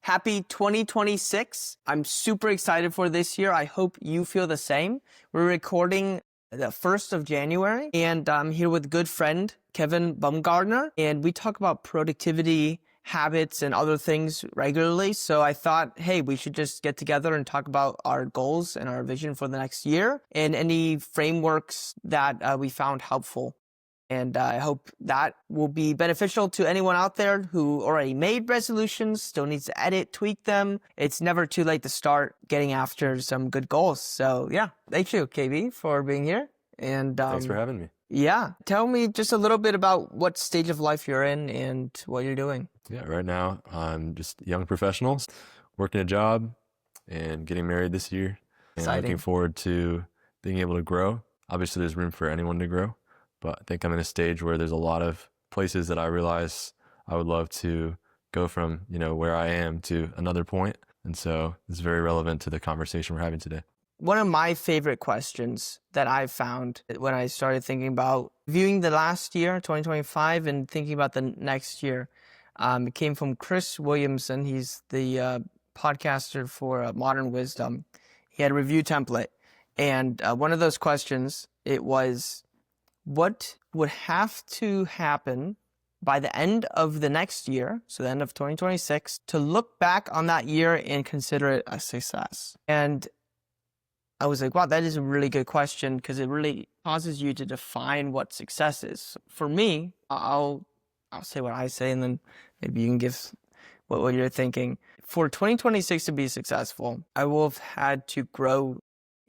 Happy 2026. I'm super excited for this year. I hope you feel the same. We're recording the 1st of January, and I'm here with good friend Kevin Bumgardner, and we talk about productivity, habits, and other things regularly. So I thought, hey, we should just get together and talk about our goals and our vision for the next year and any frameworks that we found helpful. And I hope that will be beneficial to anyone out there who already made resolutions, still needs to edit, tweak them. It's never too late to start getting after some good goals. So yeah, thank you, KB, for being here. And thanks for having me. Yeah, tell me just a little bit about what stage of life you're in and what you're doing. Yeah, right now I'm just a young professional, working a job and getting married this year. And Exciting. looking forward to being able to grow. Obviously, there's room for anyone to grow. But I think I'm in a stage where there's a lot of places that I realize I would love to go from, where I am to another point. And so it's very relevant to the conversation we're having today. One of my favorite questions that I found when I started thinking about viewing the last year, 2025, and thinking about the next year, it came from Chris Williamson. He's the podcaster for Modern Wisdom. He had a review template. And one of those questions, it was, what would have to happen by the end of the next year, so the end of 2026, to look back on that year and consider it a success? And I was like, wow, that is a really good question because it really causes you to define what success is. For me, I'll say what I say and then maybe you can give what you're thinking. For 2026 to be successful, I will have had to grow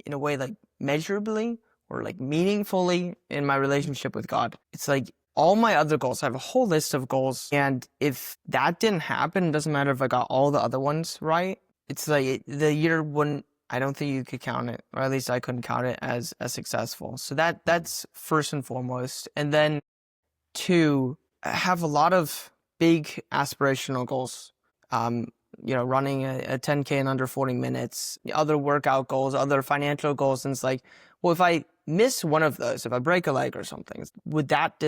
in a way like measurably or like meaningfully in my relationship with God. It's like all my other goals, I have a whole list of goals. And if that didn't happen, it doesn't matter if I got all the other ones right. It's like the year wouldn't, I don't think you could count it, or at least I couldn't count it as successful. So that's first and foremost. And then two, I have a lot of big aspirational goals. Running a 10K in under 40 minutes, other workout goals, other financial goals. And it's like, well, if I miss one of those, if I break a leg or something, would that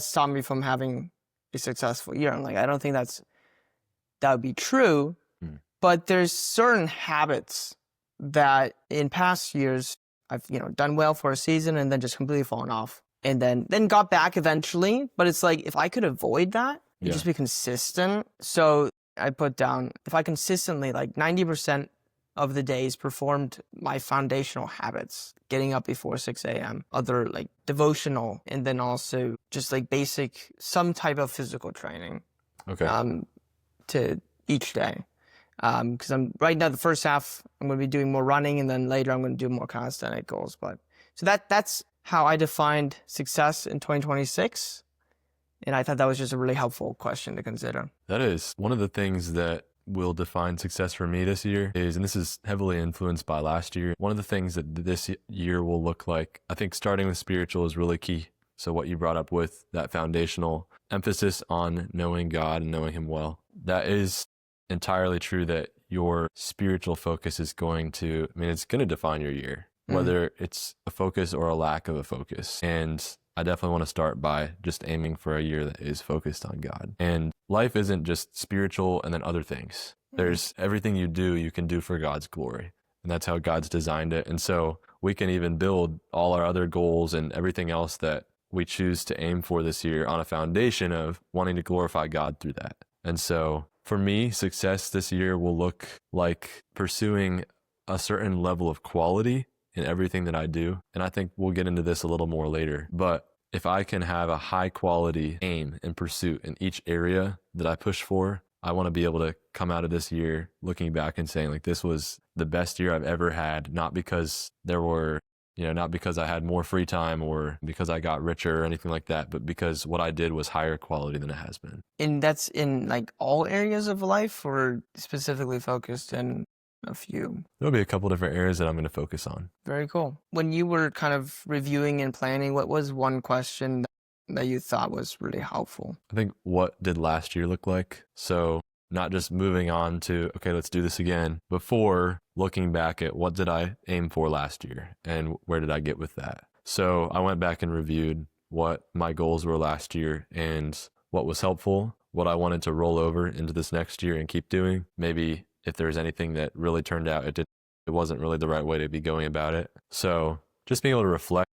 stop me from having a successful year? I'm like, I don't think that would be true. But there's certain habits that in past years I've, done well for a season and then just completely fallen off and then got back eventually. But it's like, if I could avoid that and just be consistent. So I put down, if I consistently, like 90% of the days performed my foundational habits, getting up before 6 a.m., other like devotional, and then also just like basic, some type of physical training to each day. Because I'm right now, the first half, I'm going to be doing more running, and then later I'm going to do more calisthenic goals. But so that's how I defined success in 2026. And I thought that was just a really helpful question to consider. That is one of the things that will define success for me this year is, and this is heavily influenced by last year, one of the things that this year will look like, I think starting with spiritual is really key. So what you brought up with that foundational emphasis on knowing God and knowing Him well, that is entirely true, that your spiritual focus is it's going to define your year, whether it's a focus or a lack of a focus. And I definitely want to start by just aiming for a year that is focused on God. And life isn't just spiritual and then other things. There's everything you do, you can do for God's glory. And that's how God's designed it. And so we can even build all our other goals and everything else that we choose to aim for this year on a foundation of wanting to glorify God through that. And so for me, success this year will look like pursuing a certain level of quality in everything that I do. And I think we'll get into this a little more later. But if I can have a high quality aim and pursuit in each area that I push for, I want to be able to come out of this year looking back and saying, like, this was the best year I've ever had, not because not because I had more free time or because I got richer or anything like that, but because what I did was higher quality than it has been. And that's in like all areas of life, or specifically focused in a few? There'll be a couple different areas that I'm going to focus on. Very cool. When you were kind of reviewing and planning, what was one question that you thought was really helpful? I think, what did last year look like? So not just moving on to, okay, let's do this again, before looking back at what did I aim for last year and where did I get with that? So I went back and reviewed what my goals were last year, and what was helpful what I wanted to roll over into this next year and keep doing. Maybe if there's anything that really turned out, it wasn't really the right way to be going about it. So just being able to reflect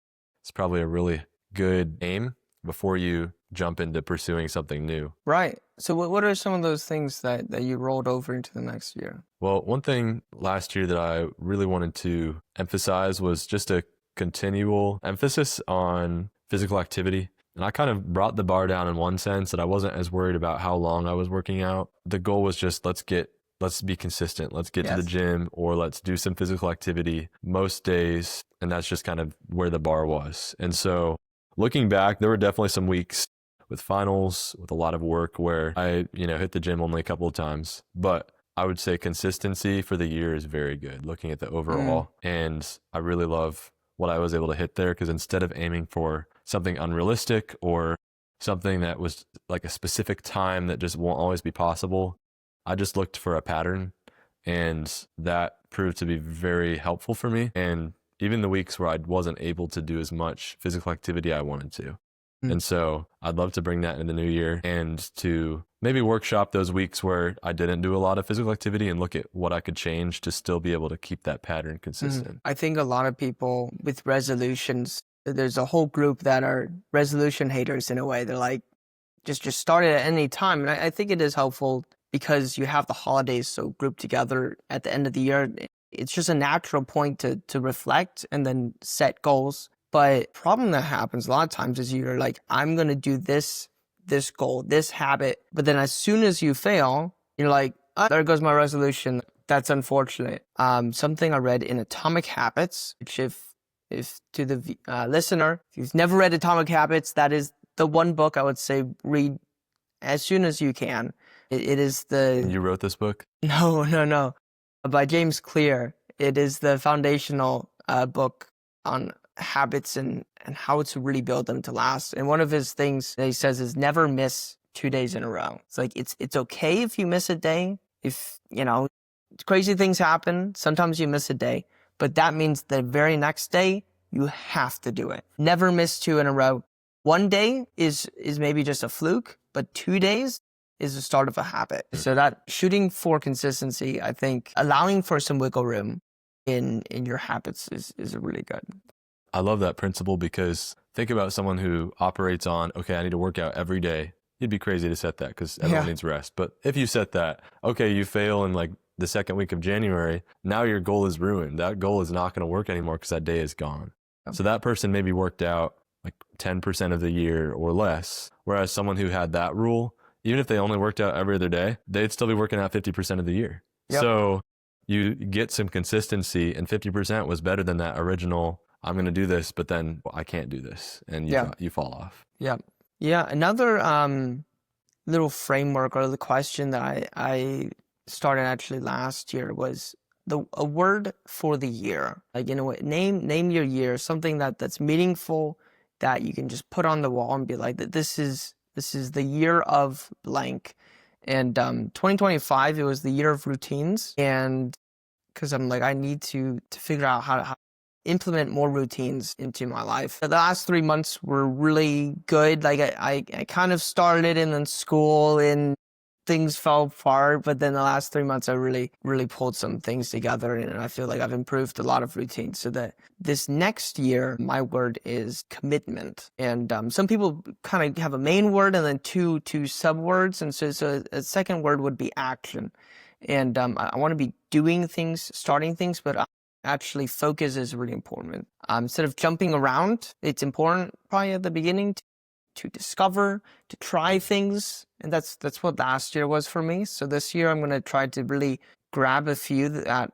is probably a really good aim before you jump into pursuing something new. Right. So what are some of those things that you rolled over into the next year? Well, one thing last year that I really wanted to emphasize was just a continual emphasis on physical activity. And I kind of brought the bar down in one sense that I wasn't as worried about how long I was working out. The goal was just let's be consistent. Let's get to the gym, or let's do some physical activity most days. And that's just kind of where the bar was. And so looking back, there were definitely some weeks with finals, with a lot of work where I, hit the gym only a couple of times. But I would say consistency for the year is very good, looking at the overall. And I really love what I was able to hit there, because instead of aiming for something unrealistic or something that was like a specific time that just won't always be possible, I just looked for a pattern, and that proved to be very helpful for me. And even the weeks where I wasn't able to do as much physical activity I wanted to. And so I'd love to bring that in the new year and to maybe workshop those weeks where I didn't do a lot of physical activity and look at what I could change to still be able to keep that pattern consistent. I think a lot of people with resolutions, there's a whole group that are resolution haters in a way. They're like, just start it at any time. And I think it is helpful because you have the holidays so grouped together at the end of the year. It's just a natural point to reflect and then set goals. But problem that happens a lot of times is you're like, I'm going to do this goal, this habit. But then as soon as you fail, you're like, oh, there goes my resolution. That's unfortunate. Something I read in Atomic Habits, which if to the listener, if you've never read Atomic Habits, that is the one book I would say read as soon as you can. It is the... You wrote this book? No. By James Clear. It is the foundational book on habits and how to really build them to last. And one of his things that he says is never miss 2 days in a row. It's like, it's okay if you miss a day. If, crazy things happen, sometimes you miss a day, but that means the very next day, you have to do it. Never miss 2 in a row. 1 day is maybe just a fluke, but 2 days is the start of a habit. So that shooting for consistency, I think allowing for some wiggle room in your habits is really good. I love that principle, because think about someone who operates on, okay, I need to work out every day. You'd be crazy to set that because everyone needs rest. But if you set that, okay, you fail in like the second week of January, now your goal is ruined. That goal is not going to work anymore because that day is gone. So that person maybe worked out like 10% of the year or less, whereas someone who had that rule, even if they only worked out every other day, they'd still be working out 50% of the year. So you get some consistency, and 50% was better than that original, I'm going to do this, but then I can't do this, and you fall off. Yeah. Another little framework or the question that I started actually last year was a word for the year. Like, name your year, something that's meaningful that you can just put on the wall and be like, this is the year of blank. And 2025, it was the year of routines, and because I'm like, I need to figure out how to implement more routines into my life. The last 3 months were really good. Like I kind of started and then school and things fell apart, but then the last 3 months I really pulled some things together, and I feel like I've improved a lot of routines. So that this next year, my word is commitment. And some people kind of have a main word and then two sub words, and so a second word would be action. And I want to be doing things, starting things, but actually focus is really important. Instead of jumping around, it's important probably at the beginning to discover, to try things. And that's what last year was for me. So this year I'm going to try to really grab a few that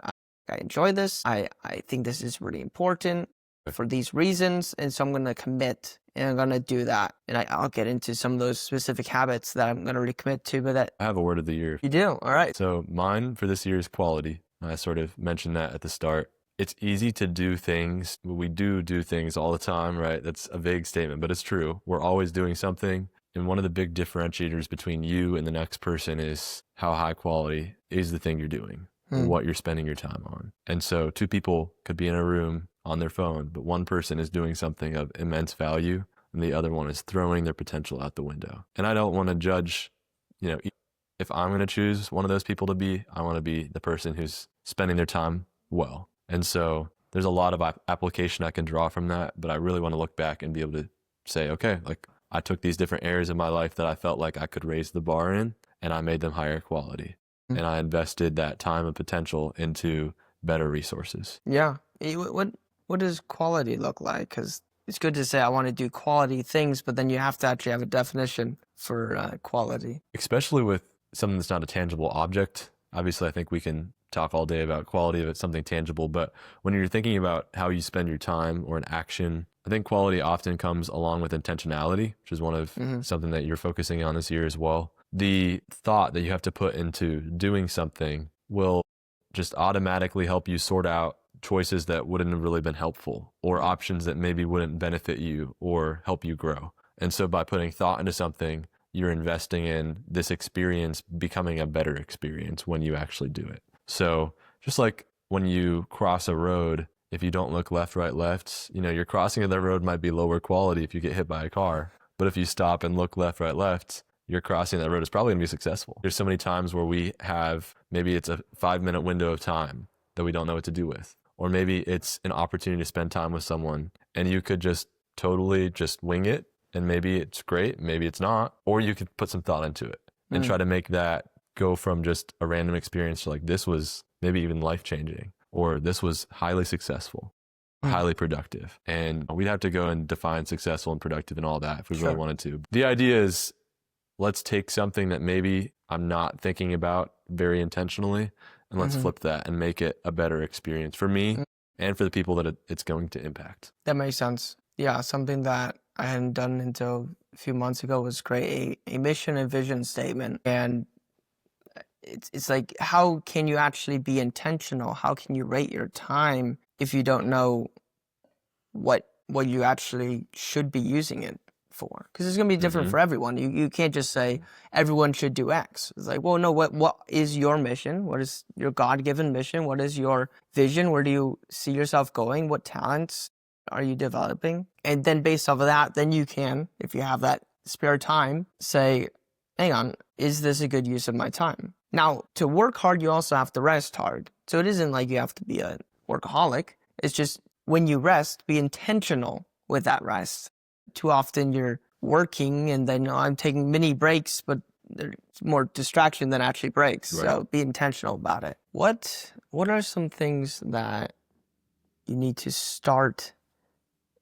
I enjoy this. I think this is really important for these reasons. And so I'm going to commit, and I'm going to do that. And I'll get into some of those specific habits that I'm going to really commit to. But I have a word of the year. You do? All right. So mine for this year is quality. I sort of mentioned that at the start. It's easy to do things. We do things all the time, right? That's a vague statement, but it's true. We're always doing something. And one of the big differentiators between you and the next person is how high quality is the thing you're doing, or what you're spending your time on. And so 2 people could be in a room on their phone, but one person is doing something of immense value and the other one is throwing their potential out the window. And I don't want to judge if I'm going to choose one of those people to be, I want to be the person who's spending their time well. And so there's a lot of application I can draw from that, but I really want to look back and be able to say, okay, like I took these different areas of my life that I felt like I could raise the bar in, and I made them higher quality. And I invested that time and potential into better resources. Yeah. What does quality look like? Because it's good to say I want to do quality things, but then you have to actually have a definition for quality. Especially with something that's not a tangible object. Obviously, I think we can talk all day about quality if it's something tangible, but when you're thinking about how you spend your time or an action, I think quality often comes along with intentionality, which is one of something that you're focusing on this year as well. The thought that you have to put into doing something will just automatically help you sort out choices that wouldn't have really been helpful, or options that maybe wouldn't benefit you or help you grow. And so by putting thought into something, you're investing in this experience becoming a better experience when you actually do it. So just like when you cross a road, if you don't look left, right, left, your crossing of that road might be lower quality if you get hit by a car. But if you stop and look left, right, left, your crossing that road is probably gonna be successful. There's so many times where we have, maybe it's a 5-minute window of time that we don't know what to do with. Or maybe it's an opportunity to spend time with someone and you could just totally just wing it. And maybe it's great, maybe it's not. Or you could put some thought into it and try to make that go from just a random experience to like, this was maybe even life-changing, or this was highly successful, highly productive. And we'd have to go and define successful and productive and all that if we really wanted to. The idea is, let's take something that maybe I'm not thinking about very intentionally, and let's flip that and make it a better experience for me and for the people that it's going to impact. That makes sense. Yeah, something that I hadn't done until a few months ago was create a mission and vision statement. And it's like, how can you actually be intentional? How can you rate your time if you don't know what you actually should be using it for? Because it's going to be different for everyone. You can't just say everyone should do X. It's like, well, no, what is your mission? What is your God-given mission? What is your vision? Where do you see yourself going? What talents are you developing? And then based off of that, then you can, if you have that spare time, say, hang on, is this a good use of my time? Now, to work hard, you also have to rest hard. So it isn't like you have to be a workaholic. It's just when you rest, be intentional with that rest. Too often you're working and then I'm taking mini breaks, but there's more distraction than actually breaks. Right. So be intentional about it. What are some things that you need to start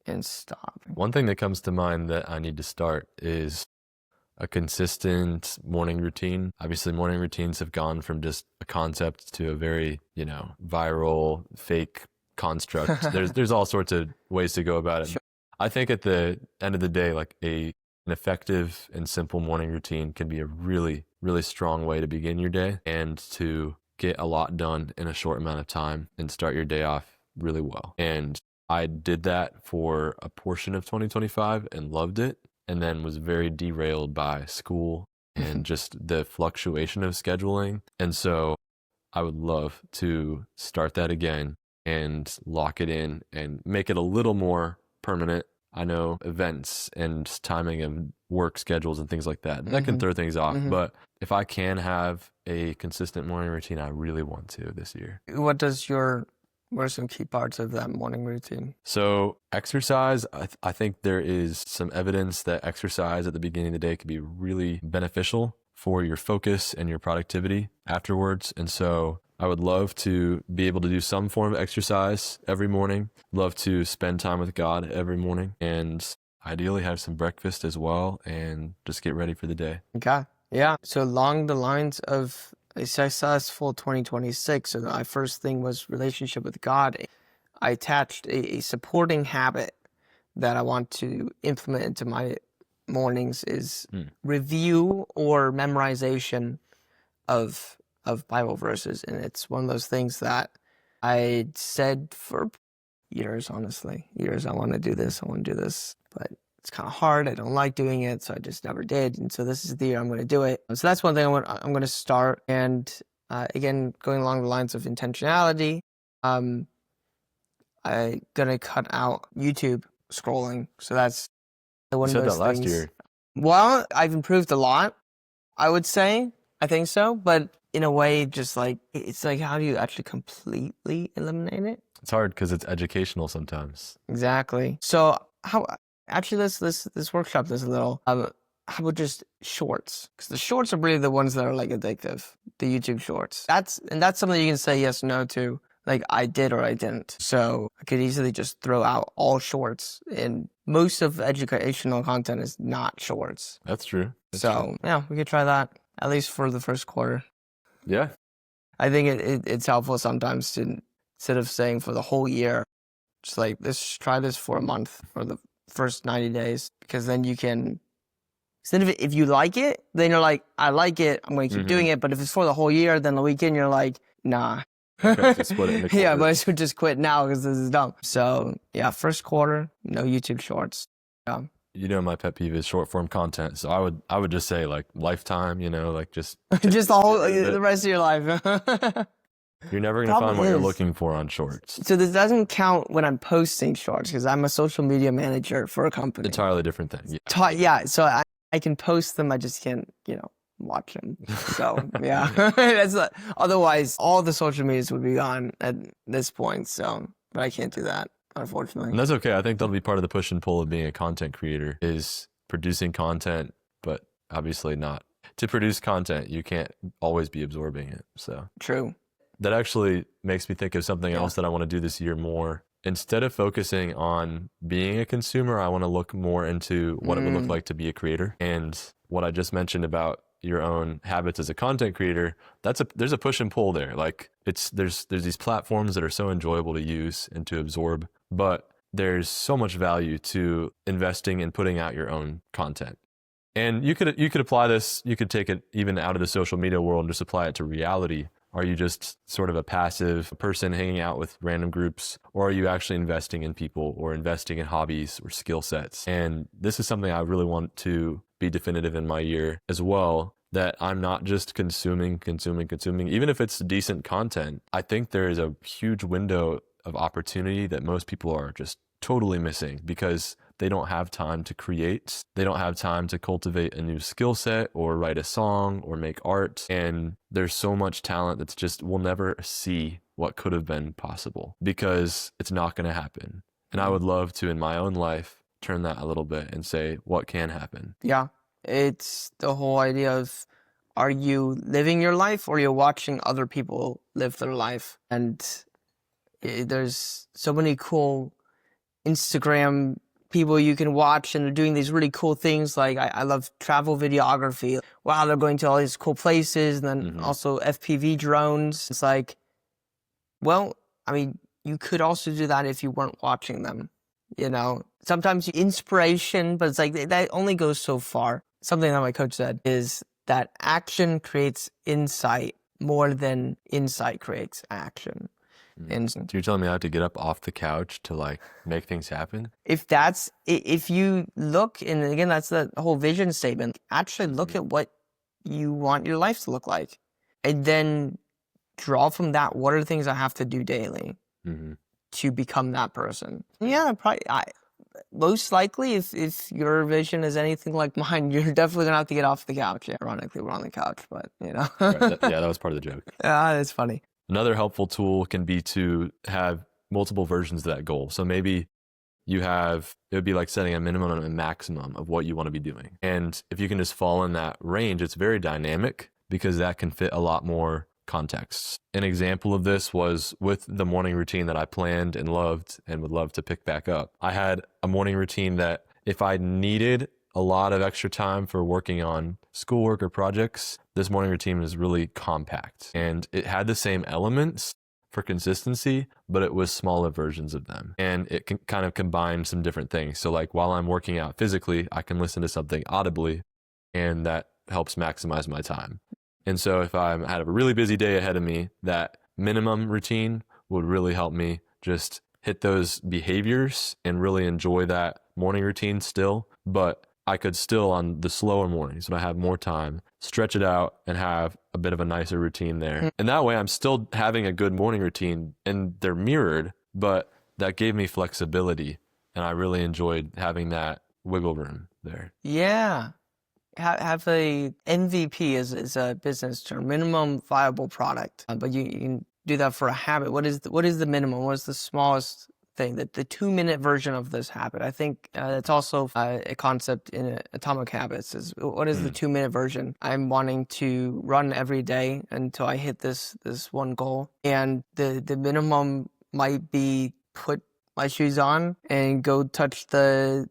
and stop? One thing that comes to mind that I need to start is a consistent morning routine. Obviously, morning routines have gone from just a concept to a very, viral, fake construct. There's all sorts of ways to go about it. Sure. I think at the end of the day, like an effective and simple morning routine can be a really, really strong way to begin your day and to get a lot done in a short amount of time and start your day off really well. And I did that for a portion of 2025 and loved it, and then was very derailed by school and just the fluctuation of scheduling. And so I would love to start that again and lock it in and make it a little more permanent. I know events and timing of work schedules and things like that can throw things off. But if I can have a consistent morning routine, I really want to this year. What are some key parts of that morning routine? So exercise, I think there is some evidence that exercise at the beginning of the day can be really beneficial for your focus and your productivity afterwards. And so I would love to be able to do some form of exercise every morning, love to spend time with God every morning, and ideally have some breakfast as well and just get ready for the day. Okay. Yeah. So along the lines of a successful 2026, so my first thing was relationship with God. I attached a supporting habit that I want to implement into my mornings is review or memorization of Bible verses. And it's one of those things that I said for years, honestly. Years, I want to do this, but it's kind of hard. I don't like doing it, so I just never did. And so this is the year I'm going to do it. So that's one thing I'm going to start. And again, going along the lines of intentionality, I'm going to cut out YouTube scrolling. So that's one of those things. You said that last year. Well, I've improved a lot. I would say. I think so. But in a way, just like, it's like, how do you actually completely eliminate it? It's hard because it's educational sometimes. Exactly. So how actually let's workshop this a little. How about just shorts? Because the shorts are really the ones that are like addictive. The YouTube shorts. That's something you can say yes, no to. Like I did or I didn't. So I could easily just throw out all shorts. And most of educational content is not shorts. That's true. That's So true. yeah, we could try that at least for the first quarter. Yeah. I think it's helpful sometimes to, instead of saying for the whole year, just like let's try this for a month or the first 90 days, because then you can. Instead of if you like it, then you're like, I like it, I'm going to keep doing it. But if it's for the whole year, then the weekend you're like, nah. Okay, so split it into Yeah, but I quarters. should just quit now because this is dumb. So yeah, first quarter, no YouTube shorts. Yeah. You know, my pet peeve is short form content. So I would just say like lifetime, you know, like just Just the whole, get rid of the it. rest of your life. You're never gonna Problem find what you're is- looking for on shorts. So this doesn't count when I'm posting shorts because I'm a social media manager for a company. Entirely different thing. Yeah. Yeah, so I can post them, I just can't, watch them. So yeah, that's otherwise all the social medias would be gone at this point. So, but I can't do that, unfortunately. And that's okay. I think that'll be part of the push and pull of being a content creator is producing content, but obviously not. To produce content, you can't always be absorbing it. So True. that actually makes me think of something Yeah. else that I want to do this year more. Instead of focusing on being a consumer, I want to look more into what it would look like to be a creator. And what I just mentioned about your own habits as a content creator, there's a push and pull there. Like there's these platforms that are so enjoyable to use and to absorb, but there's so much value to investing in putting out your own content. And you could apply this, you could take it even out of the social media world and just apply it to reality. Are you just sort of a passive person hanging out with random groups, or are you actually investing in people or investing in hobbies or skill sets? And this is something I really want to be definitive in my year as well, that I'm not just consuming. Even if it's decent content, I think there is a huge window of opportunity that most people are just totally missing because they don't have time to create. They don't have time to cultivate a new skill set or write a song or make art. And there's so much talent that's just, we'll never see what could have been possible because it's not going to happen. And I would love to, in my own life, turn that a little bit and say, what can happen? Yeah. It's the whole idea of, are you living your life or you're watching other people live their life? And there's so many cool Instagram people you can watch, and they're doing these really cool things. Like I love travel videography. Wow, they're going to all these cool places, and then also FPV drones. It's like, well, I mean, you could also do that if you weren't watching them. Sometimes inspiration, but it's like that only goes so far. Something that my coach said is that action creates insight more than insight creates action. And So you're telling me I have to get up off the couch to like make things happen? if you look, and again, that's the whole vision statement, actually look at what you want your life to look like, and then draw from that, what are the things I have to do daily to become that person? Yeah, probably. Most likely, if your vision is anything like mine, you're definitely gonna have to get off the couch. Yeah, ironically, we're on the couch, but Right, that was part of the joke. That's funny. Another helpful tool can be to have multiple versions of that goal. So maybe it would be like setting a minimum and a maximum of what you want to be doing. And if you can just fall in that range, it's very dynamic because that can fit a lot more contexts. An example of this was with the morning routine that I planned and loved and would love to pick back up. I had a morning routine that if I needed a lot of extra time for working on schoolwork or projects, this morning routine was really compact. And it had the same elements for consistency, but it was smaller versions of them. And it can kind of combine some different things. So like while I'm working out physically, I can listen to something audibly, and that helps maximize my time. And so if I had a really busy day ahead of me, that minimum routine would really help me just hit those behaviors and really enjoy that morning routine still. But I could still, on the slower mornings when I have more time, stretch it out and have a bit of a nicer routine there. And that way I'm still having a good morning routine and they're mirrored, but that gave me flexibility. And I really enjoyed having that wiggle room there. Yeah. have a MVP is a business term, minimum viable product. But you can do that for a habit. What is the minimum? What is the smallest thing? That the 2-minute version of this habit. I think it's also a concept in Atomic Habits. Is what is the 2-minute version? I'm wanting to run every day until I hit this one goal, and the minimum might be put my shoes on and go touch the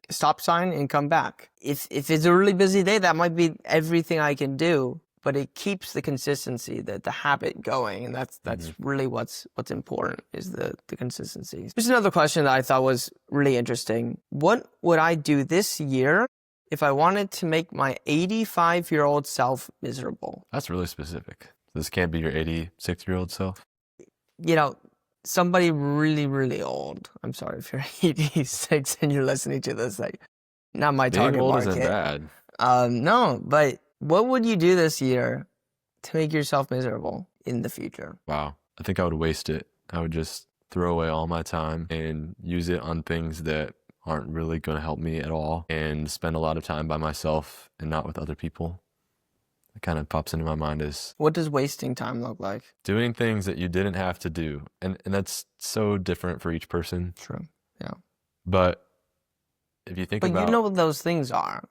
stop sign and come back. If it's a really busy day, that might be everything I can do, but it keeps the consistency, the habit going, and that's really what's important, is the consistency. Here's another question that I thought was really interesting. What would I do this year if I wanted to make my 85-year-old self miserable? That's really specific. This can't be your 86-year-old self. You know, somebody really, really old. I'm sorry if you're 86 and you're listening to this. Like, not my Being target old market. isn't bad. No, but what would you do this year to make yourself miserable in the future? Wow. I think I would waste it. I would just throw away all my time and use it on things that aren't really going to help me at all, and spend a lot of time by myself and not with other people. It kind of pops into my mind as, What does wasting time look like? doing things that you didn't have to do. And that's so different for each person. True. Yeah. But if you think But about, you know what those things are.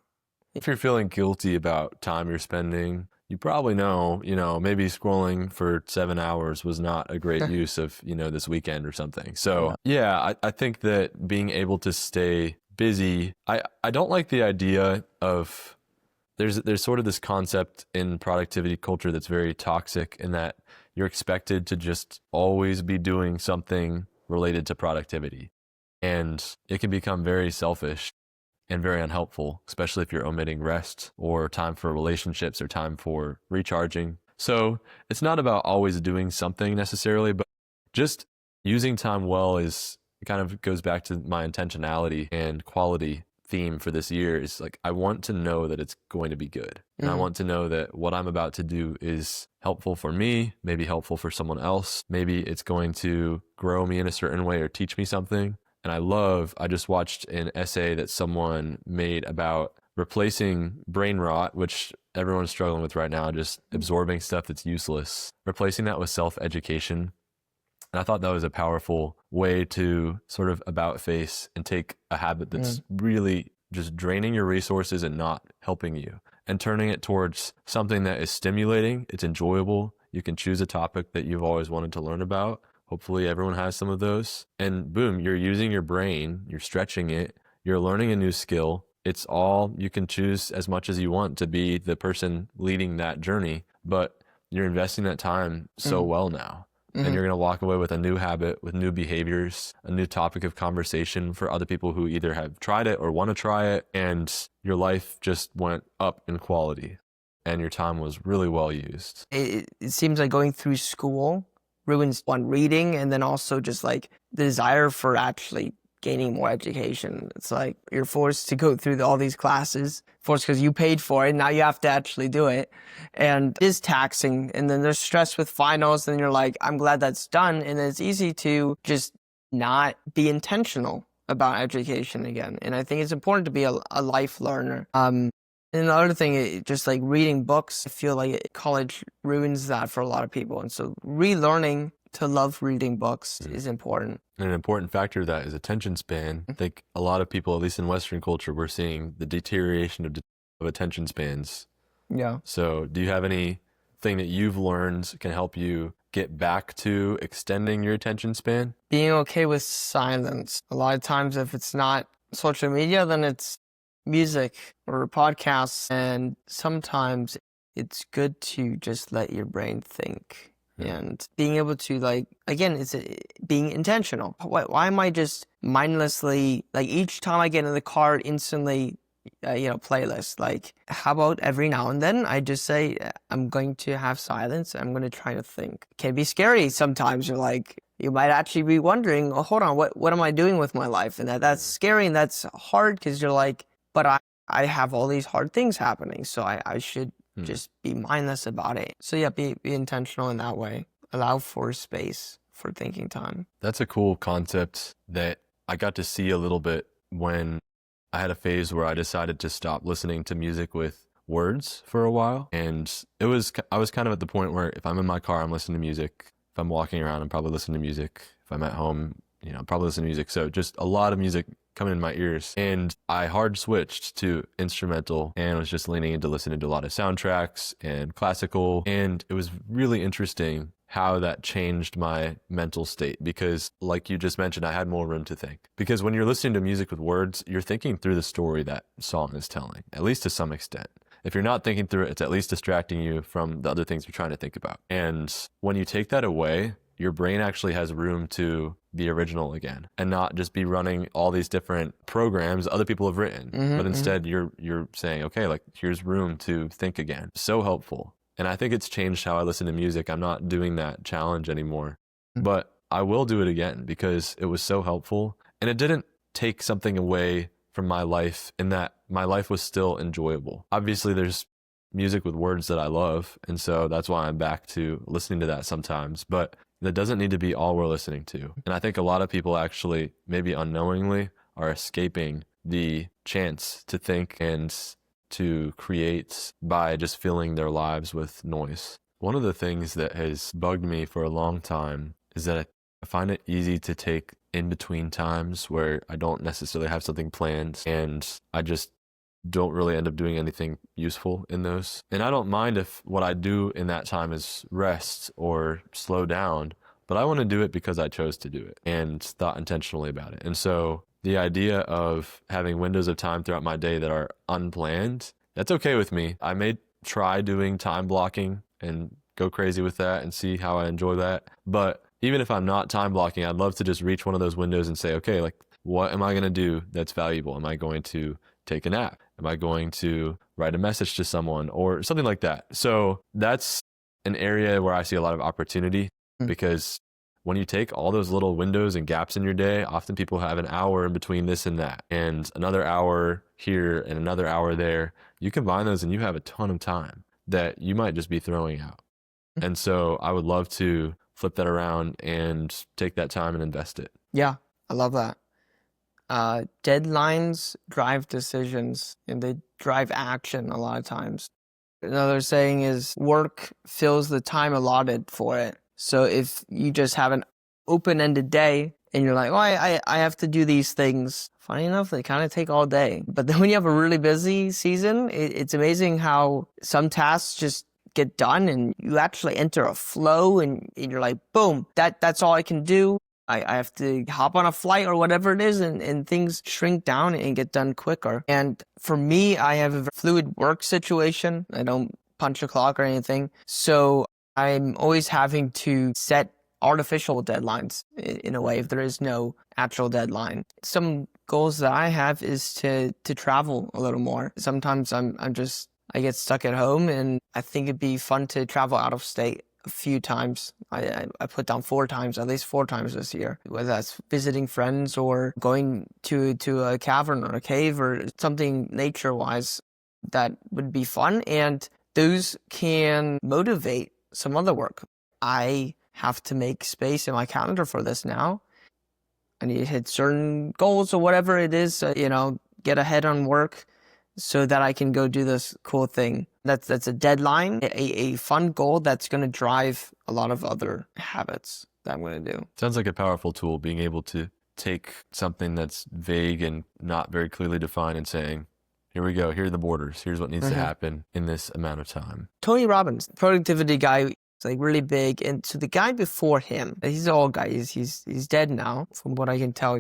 if you're feeling guilty about time you're spending, you probably know, maybe scrolling for 7 hours was not a great use of, this weekend or something. So yeah, I think that being able to stay busy, I don't like the idea of, there's sort of this concept in productivity culture that's very toxic, in that you're expected to just always be doing something related to productivity. And it can become very selfish and very unhelpful, especially if you're omitting rest or time for relationships or time for recharging. So it's not about always doing something necessarily, but just using time well it kind of goes back to my intentionality and quality theme for this year. Is like, I want to know that it's going to be good. And I want to know that what I'm about to do is helpful for me, maybe helpful for someone else. Maybe it's going to grow me in a certain way or teach me something. And I just watched an essay that someone made about replacing brain rot, which everyone's struggling with right now, just absorbing stuff that's useless, replacing that with self-education. And I thought that was a powerful way to sort of about face and take a habit that's really just draining your resources and not helping you, and turning it towards something that is stimulating, it's enjoyable. You can choose a topic that you've always wanted to learn about. Hopefully everyone has some of those. And boom, you're using your brain, you're stretching it, you're learning a new skill. It's all, you can choose as much as you want to be the person leading that journey, but you're investing that time so well now. And you're going to walk away with a new habit, with new behaviors, a new topic of conversation for other people who either have tried it or want to try it. And your life just went up in quality and your time was really well used. It seems like going through school ruins one, reading, and then also just like the desire for actually gaining more education. It's like you're forced to go through all these classes, forced because you paid for it, now you have to actually do it. And it is taxing, and then there's stress with finals, and you're like, I'm glad that's done. And it's easy to just not be intentional about education again. And I think it's important to be a life learner. And another thing, just like reading books, I feel like college ruins that for a lot of people. And so relearning to love reading books is important. And an important factor of that is attention span. I think a lot of people, at least in Western culture, we're seeing the deterioration of attention spans. Yeah. So do you have anything that you've learned can help you get back to extending your attention span? Being okay with silence. A lot of times if it's not social media, then it's music or podcasts. And sometimes it's good to just let your brain think. And being able to, like, again, it's being intentional. Why am I just mindlessly, like, each time I get in the car, instantly, playlist? Like, how about every now and then I just say, I'm going to have silence. I'm going to try to think. It can be scary sometimes. You're like, you might actually be wondering, oh, hold on, what am I doing with my life? And that's scary and that's hard because you're like, but I have all these hard things happening. So I should just be mindless about it. So yeah, be intentional in that way. Allow for space for thinking time. That's a cool concept that I got to see a little bit when I had a phase where I decided to stop listening to music with words for a while. And I was kind of at the point where if I'm in my car, I'm listening to music. If I'm walking around, I'm probably listening to music. If I'm at home, I'm probably listening to music. So just a lot of music coming in my ears. And I hard switched to instrumental and was just leaning into listening to a lot of soundtracks and classical. And it was really interesting how that changed my mental state because, like you just mentioned, I had more room to think. Because when you're listening to music with words, you're thinking through the story that song is telling, at least to some extent. If you're not thinking through it, it's at least distracting you from the other things you're trying to think about. And when you take that away, your brain actually has room to be original again and not just be running all these different programs other people have written. But instead you're saying, okay, like here's room to think again. So helpful. And I think it's changed how I listen to music. I'm not doing that challenge anymore, but I will do it again because it was so helpful. And it didn't take something away from my life in that my life was still enjoyable. Obviously, there's music with words that I love. And so that's why I'm back to listening to that sometimes. But that doesn't need to be all we're listening to. And I think a lot of people actually, maybe unknowingly, are escaping the chance to think and to create by just filling their lives with noise. One of the things that has bugged me for a long time is that I find it easy to take in between times where I don't necessarily have something planned and I just don't really end up doing anything useful in those. And I don't mind if what I do in that time is rest or slow down, but I want to do it because I chose to do it and thought intentionally about it. And so the idea of having windows of time throughout my day that are unplanned, that's okay with me. I may try doing time blocking and go crazy with that and see how I enjoy that. But even if I'm not time blocking, I'd love to just reach one of those windows and say, okay, like what am I going to do that's valuable? Am I going to take a nap? Am I going to write a message to someone or something like that? So that's an area where I see a lot of opportunity because when you take all those little windows and gaps in your day, often people have an hour in between this and that and another hour here and another hour there. You combine those and you have a ton of time that you might just be throwing out. And so I would love to flip that around and take that time and invest it. Yeah, I love that. Deadlines drive decisions and they drive action a lot of times. Another saying is work fills the time allotted for it. So if you just have an open-ended day and you're like, oh, I have to do these things, funny enough, they kind of take all day. But then when you have a really busy season, it's amazing how some tasks just get done and you actually enter a flow and you're like, boom, that's all I can do. I have to hop on a flight or whatever it is and things shrink down and get done quicker. And for me, I have a fluid work situation. I don't punch a clock or anything. So I'm always having to set artificial deadlines in a way if there is no actual deadline. Some goals that I have is to travel a little more. Sometimes I get stuck at home and I think it'd be fun to travel out of state a few times. I put down 4 times, at least 4 times this year, whether that's visiting friends or going to a cavern or a cave or something nature-wise that would be fun. And those can motivate some other work. I have to make space in my calendar for this now. I need to hit certain goals or whatever it is, get ahead on work so that I can go do this cool thing. That's a deadline, a fun goal that's going to drive a lot of other habits that I'm going to do. Sounds like a powerful tool, being able to take something that's vague and not very clearly defined and saying, here we go, here are the borders, here's what needs to happen in this amount of time. Tony Robbins, productivity guy, is like really big. And so the guy before him, he's an old guy, he's dead now, from what I can tell,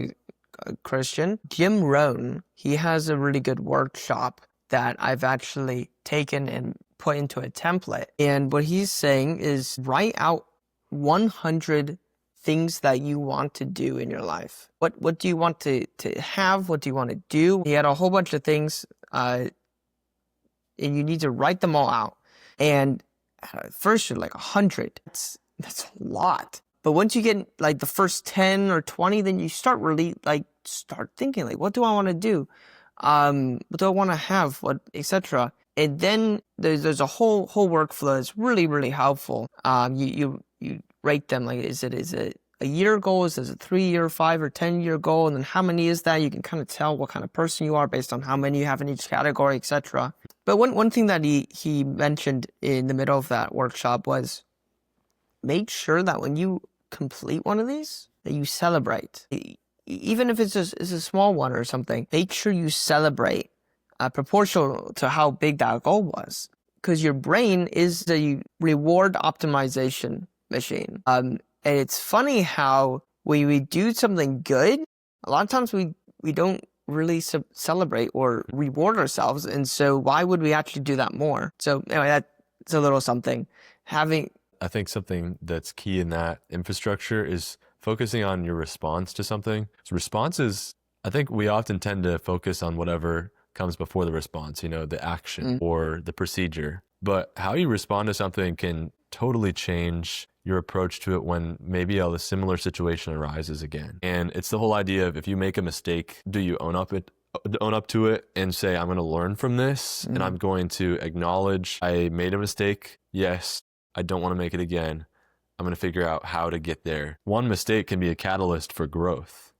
Christian. Jim Rohn, he has a really good workshop that I've actually taken and put into a template. And what he's saying is write out 100 things that you want to do in your life. What do you want to have? What do you want to do? He had a whole bunch of things, and you need to write them all out. And first you're like 100. That's a lot. But once you get like the first 10 or 20, then you start really start thinking like, what do I want to do? What do I want to have? What, etc. And then there's a whole workflow that's really, really helpful. You rate them like, is it a year goal? Is this a 3-year, 5 or 10-year goal? And then how many is that? You can kind of tell what kind of person you are based on how many you have in each category, etc. But one thing that he mentioned in the middle of that workshop was make sure that when you complete one of these, that you celebrate. Even if it's a small one or something, make sure you celebrate proportional to how big that goal was. Because your brain is the reward optimization machine. And it's funny how when we do something good, a lot of times we don't really celebrate or reward ourselves. And so why would we actually do that more? So anyway, that's a little something. I think something that's key in that infrastructure is focusing on your response to something. So responses, I think we often tend to focus on whatever comes before the response, the action or the procedure. But how you respond to something can totally change your approach to it when maybe a similar situation arises again. And it's the whole idea of, if you make a mistake, do you own up to it and say, I'm going to learn from this and I'm going to acknowledge I made a mistake. Yes, I don't want to make it again. I'm going to figure out how to get there. One mistake can be a catalyst for growth.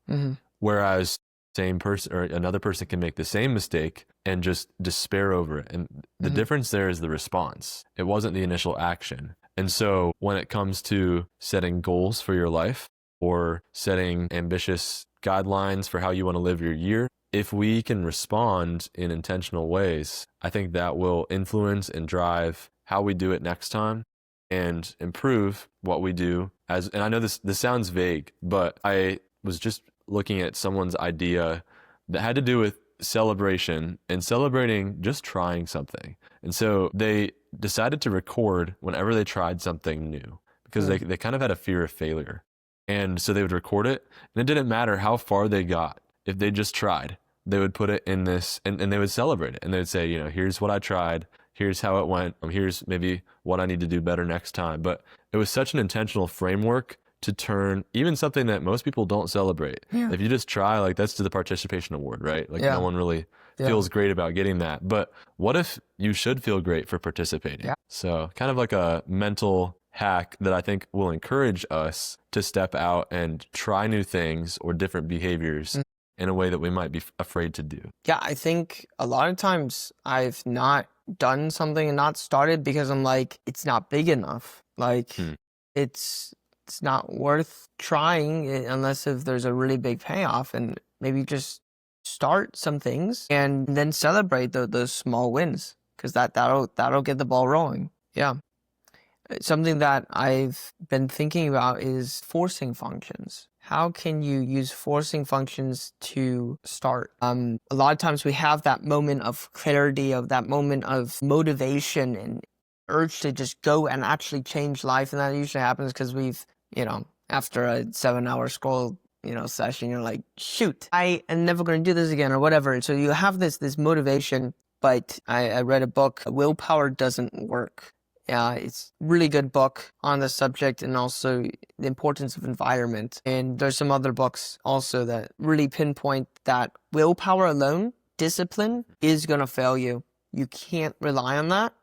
Whereas same person or another person can make the same mistake and just despair over it. And the difference there is the response. It wasn't the initial action. And so when it comes to setting goals for your life or setting ambitious guidelines for how you want to live your year, if we can respond in intentional ways, I think that will influence and drive how we do it next time and improve what we do. And I know this sounds vague, but I was just looking at someone's idea that had to do with celebration and celebrating just trying something. And so they decided to record whenever they tried something new because they kind of had a fear of failure. And so they would record it, and it didn't matter how far they got. If they just tried, they would put it in this and they would celebrate it. And they would say, here's what I tried. Here's how it went. Here's maybe what I need to do better next time. But it was such an intentional framework to turn even something that most people don't celebrate. If you just try, that's to the participation award, right? No one really feels great about getting that. But what if you should feel great for participating? So kind of like a mental hack that I think will encourage us to step out and try new things or different behaviors in a way that we might be afraid to do. Yeah, I think a lot of times I've not done something and not started because I'm like, it's not big enough. It's not worth trying unless if there's a really big payoff, and maybe just start some things and then celebrate those small wins, because that'll get the ball rolling. Yeah. Something that I've been thinking about is forcing functions. How can you use forcing functions to start? A lot of times we have that moment of clarity, of that moment of motivation and urge to just go and actually change life. And that usually happens because we've, after a 7-hour scroll, session, you're like, shoot, I am never going to do this again or whatever. So you have this motivation, but I read a book, Willpower Doesn't Work. Yeah, it's a really good book on the subject, and also the importance of environment. And there's some other books also that really pinpoint that willpower alone, discipline, is going to fail you. You can't rely on that.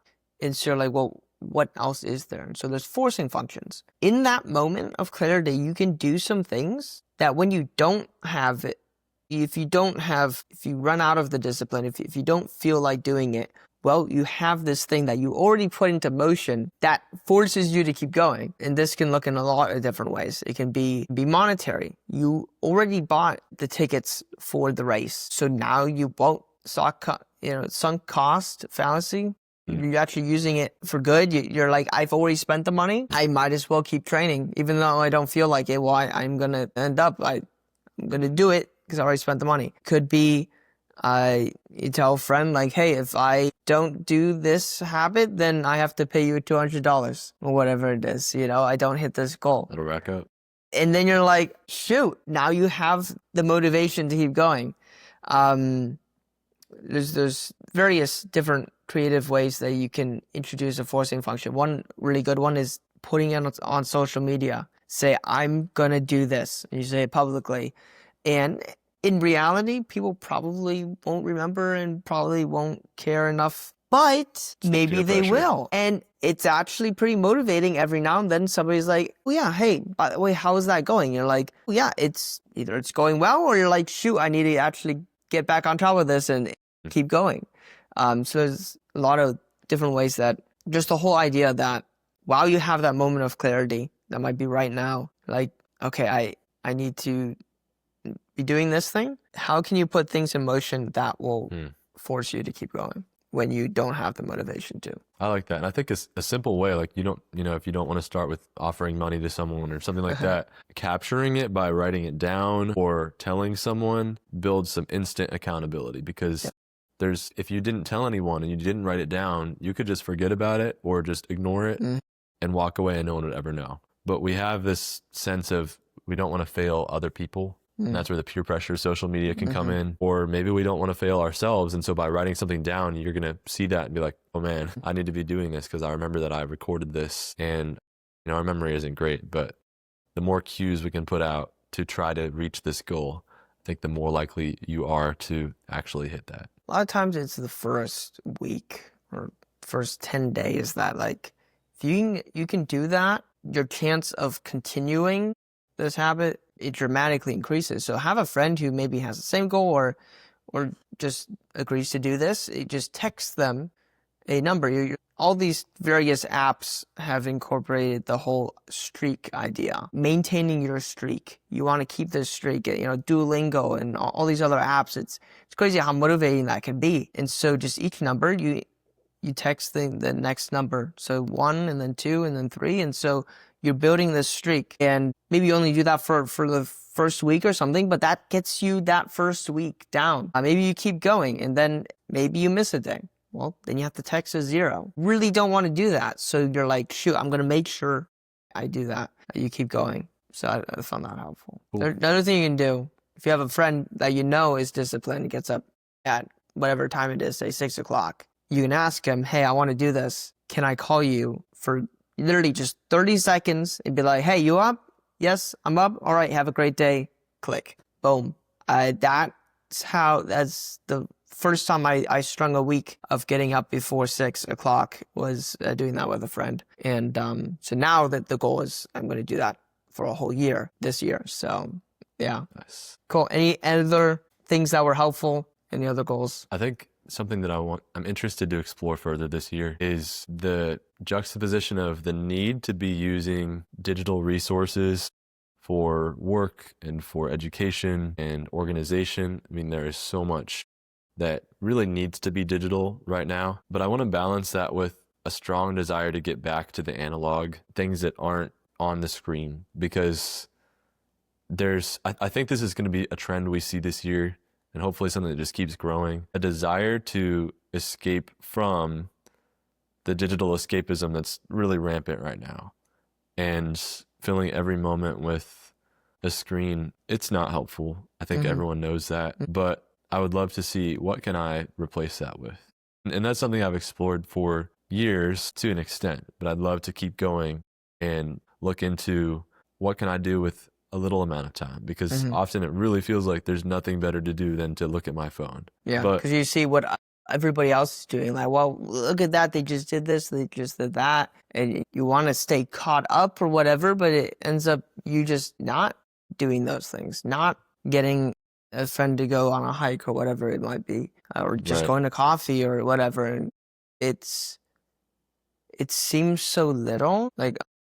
And so you're like, well, what else is there? And so there's forcing functions. In that moment of clarity, you can do some things that when you don't have it, if you run out of the discipline, if you don't feel like doing it, well, you have this thing that you already put into motion that forces you to keep going. And this can look in a lot of different ways. It can be monetary. You already bought the tickets for the race. So now you won't sunk cost fallacy. You're actually using it for good. You're like, I've already spent the money. I might as well keep training, even though I don't feel like it. Well, I'm going to end up, I'm going to do it because I already spent the money. Could be, you tell a friend like, hey, if I don't do this habit, then I have to pay you $200 or whatever it is. I don't hit this goal. It'll rack up. And then you're like, shoot, now you have the motivation to keep going. There's various different creative ways that you can introduce a forcing function. One really good one is putting it on social media. Say, I'm going to do this. And you say it publicly. And in reality, people probably won't remember and probably won't care enough but maybe peer they pressure. will. And it's actually pretty motivating. Every now and then somebody's like, oh yeah, hey, by the way, how is that going? You're like, oh yeah, it's either it's going well, or you're like, shoot, I need to actually get back on top of this and keep going. So there's a lot of different ways that just the whole idea that while you have that moment of clarity, that might be right now, like, okay, I need to be doing this thing. How can you put things in motion that will force you to keep going when you don't have the motivation to? I like that. And I think it's a simple way, like if you don't want to start with offering money to someone or something like that, capturing it by writing it down or telling someone builds some instant accountability, because if you didn't tell anyone and you didn't write it down, you could just forget about it or just ignore it and walk away and no one would ever know. But we have this sense of we don't want to fail other people. And that's where the peer pressure, social media can come in. Or maybe we don't want to fail ourselves. And so by writing something down, you're going to see that and be like, oh man, I need to be doing this because I remember that I recorded this. And our memory isn't great, but the more cues we can put out to try to reach this goal, I think the more likely you are to actually hit that. A lot of times it's the first week or first 10 days that, like, if you can do that, your chance of continuing this habit, it dramatically increases. So have a friend who maybe has the same goal or just agrees to do this. It just text them a number. All these various apps have incorporated the whole streak idea, maintaining your streak. You want to keep this streak, Duolingo and all these other apps. It's crazy how motivating that can be. And so just each number, you text the next number. So 1 and then 2 and then 3. And so you're building this streak, and maybe you only do that for the first week or something, but that gets you that first week down. Maybe you keep going, and then maybe you miss a day. Well, then you have to text a 0. Really don't want to do that. So you're like, shoot, I'm going to make sure I do that. You keep going. So I found that helpful. Cool. Another thing you can do, if you have a friend that you know is disciplined, gets up at whatever time it is, say 6 o'clock, you can ask him, hey, I want to do this. Can I call you for literally just 30 seconds and be like, hey, you up? Yes, I'm up. All right, have a great day. Click. Boom. That's the first time I strung a week of getting up before 6 o'clock was doing that with a friend. And so now that the goal is I'm going to do that for a whole year this year. So yeah. Nice. Cool. Any other things that were helpful? Any other goals? I think something that I'm interested to explore further this year is the juxtaposition of the need to be using digital resources for work and for education and organization. I mean, there is so much that really needs to be digital right now, but I want to balance that with a strong desire to get back to the analog things that aren't on the screen, because I think this is going to be a trend we see this year, and hopefully something that just keeps growing, a desire to escape from the digital escapism that's really rampant right now. And filling every moment with a screen, it's not helpful. I think everyone knows that, but I would love to see what can I replace that with. And that's something I've explored for years to an extent, but I'd love to keep going and look into what can I do with a little amount of time, because often it really feels like there's nothing better to do than to look at my phone. Yeah, because you see what everybody else is doing. Like, well, look at that. They just did this. They just did that. And you want to stay caught up or whatever, but it ends up you just not doing those things, not getting a friend to go on a hike or whatever it might be, or just going to coffee or whatever. And it seems so little. Like,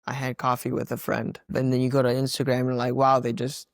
I had coffee with a friend, and then you go to Instagram and like, wow, they just,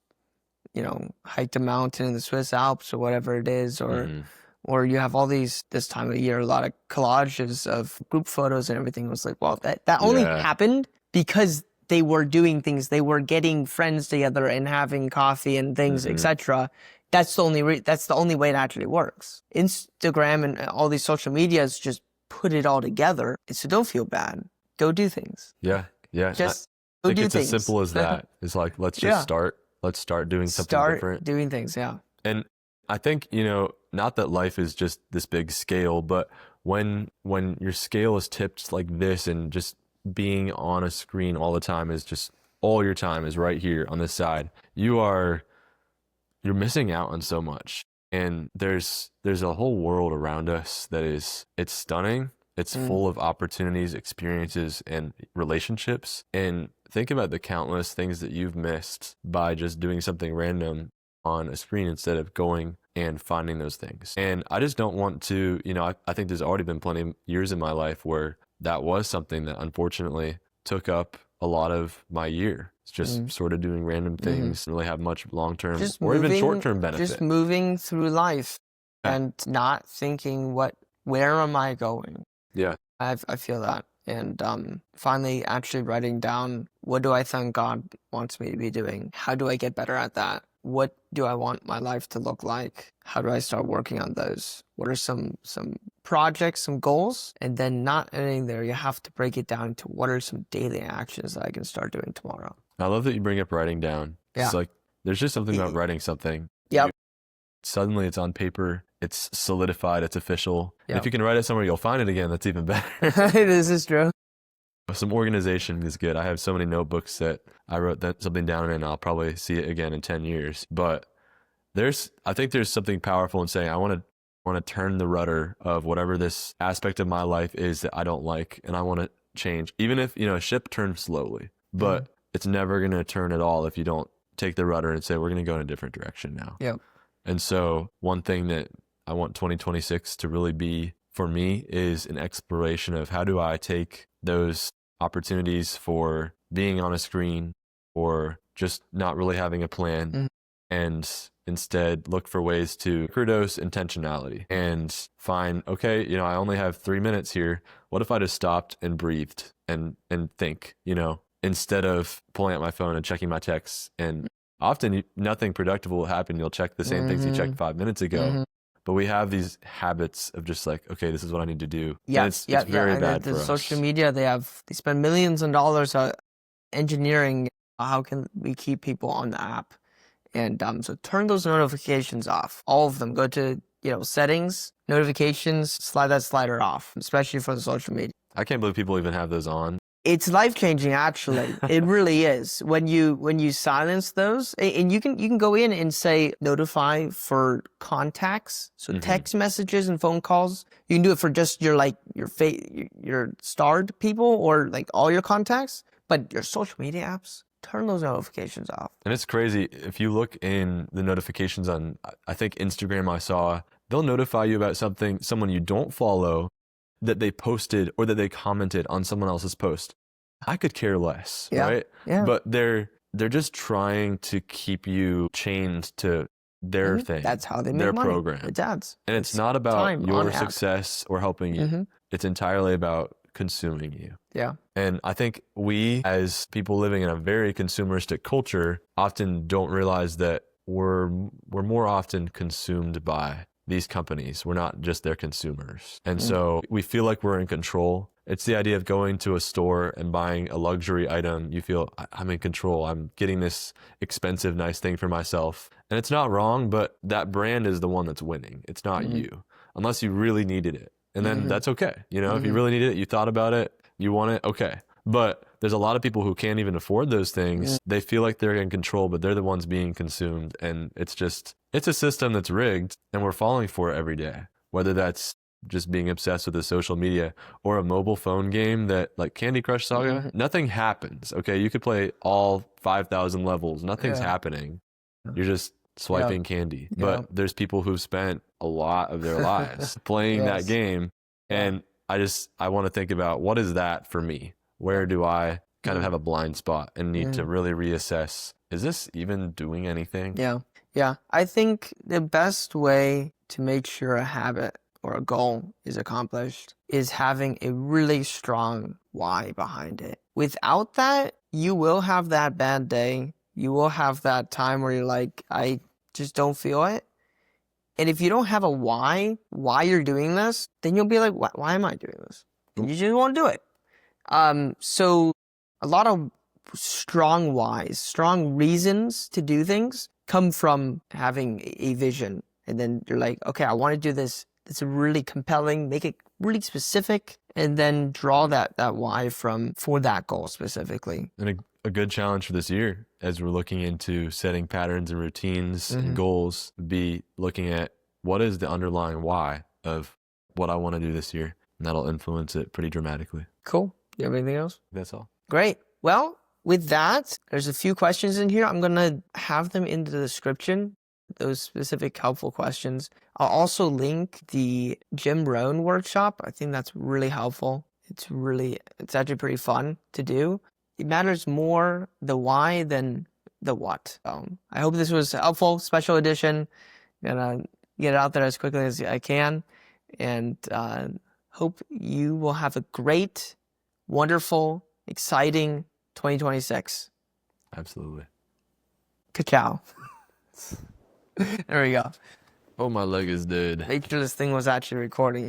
hiked a mountain in the Swiss Alps or whatever it is, or you have all this time of year, a lot of collages of group photos and everything. It was like, well, that only happened because they were doing things. They were getting friends together and having coffee and things, etc. That's the only way it actually works. Instagram and all these social medias just put it all together. So don't feel bad. Go do things. Yeah. Just I go think do it's things. as simple as that. It's like, let's just start. Let's start doing something different. Start doing things, yeah. And I think, not that life is just this big scale, but when your scale is tipped like this and just being on a screen all the time is just all your time is right here on this side, you're missing out on so much. And there's a whole world around us that it's stunning. It's full of opportunities, experiences, and relationships. And think about the countless things that you've missed by just doing something random on a screen instead of going and finding those things. And I just don't want to, I think there's already been plenty of years in my life where that was something that unfortunately took up a lot of my year. It's just sort of doing random things, really have much long-term or even short-term benefit. Just moving through life and not thinking where am I going? Yeah. I feel that. And finally actually writing down, what do I think God wants me to be doing? How do I get better at that? What do I want my life to look like? How do I start working on those? What are some projects, some goals? And then not ending there, you have to break it down to what are some daily actions that I can start doing tomorrow. I love that you bring up writing down. Yeah. It's like, there's just something about writing something. Yep. Suddenly it's on paper, it's solidified, it's official. Yep. And if you can write it somewhere, you'll find it again. That's even better. This is true. Some organization is good. I have so many notebooks that I wrote something down in, and I'll probably see it again in 10 years. But I think there's something powerful in saying, I want to turn the rudder of whatever this aspect of my life is that I don't like, and I want to change. Even if, a ship turns slowly, but it's never going to turn at all if you don't take the rudder and say, we're going to go in a different direction now. Yep. And so one thing that I want 2026 to really be for me is an exploration of how do I take those opportunities for being on a screen or just not really having a plan and instead look for ways to microdose intentionality and find, okay, I only have 3 minutes here. What if I just stopped and breathed and think, instead of pulling out my phone and checking my texts? And often nothing productive will happen. You'll check the same things you checked 5 minutes ago. But we have these habits of just like, okay, this is what I need to do. Yeah, it's very bad for us. Social media, they spend millions of dollars engineering how can we keep people on the app. And so turn those notifications off. All of them. Go to, settings, notifications, slide that slider off, especially for the social media. I can't believe people even have those on. It's life-changing, actually. It really is. When you silence those, and you can go in and say notify for contacts, so text messages and phone calls. You can do it for just your starred people or like all your contacts, but your social media apps, turn those notifications off. And it's crazy. If you look in the notifications on, I think Instagram, I saw, they'll notify you about someone you don't follow, that they posted or that they commented on someone else's post. I could care less, right? Yeah. But they're just trying to keep you chained to their thing. That's how they make their money. program. It's ads. And it's not about your success or helping you. It's entirely about consuming you. Yeah. And I think we, as people living in a very consumeristic culture, often don't realize that we're more often consumed by these companies. We're not just their consumers. And so we feel like we're in control. It's the idea of going to a store and buying a luxury item. You feel, I'm in control. I'm getting this expensive, nice thing for myself. And it's not wrong, but that brand is the one that's winning. It's not you, unless you really needed it. And then that's okay. If you really need it, you thought about it, you want it, okay. But there's a lot of people who can't even afford those things. They feel like they're in control, but they're the ones being consumed. And it's a system that's rigged, and we're falling for it every day. Whether that's just being obsessed with the social media or a mobile phone game that like Candy Crush Saga, nothing happens. Okay, you could play all 5,000 levels. Nothing's happening. You're just swiping candy. But there's people who've spent a lot of their lives playing that game. And I want to think about, what is that for me? Where do I kind of have a blind spot and need to really reassess, is this even doing anything? Yeah. I think the best way to make sure a habit or a goal is accomplished is having a really strong why behind it. Without that, you will have that bad day. You will have that time where you're like, I just don't feel it. And if you don't have a why you're doing this, then you'll be like, why am I doing this? And you just won't do it. So a lot of strong whys, strong reasons to do things come from having a vision. And then you're like, okay, I want to do this. It's really compelling, make it really specific, and then draw that why for that goal specifically. And a good challenge for this year, as we're looking into setting patterns and routines and goals, be looking at what is the underlying why of what I want to do this year? And that'll influence it pretty dramatically. Cool. You have anything else? That's all. Great. Well, with that, there's a few questions in here. I'm going to have them in the description, those specific helpful questions. I'll also link the Jim Rohn workshop. I think that's really helpful. It's actually pretty fun to do. It matters more the why than the what. I hope this was helpful, special edition. I'm going to get it out there as quickly as I can. And hope you will have a great, wonderful, exciting 2026. Absolutely. Ka-chow. There we go. Oh, my leg is dead. Make sure this thing was actually recording,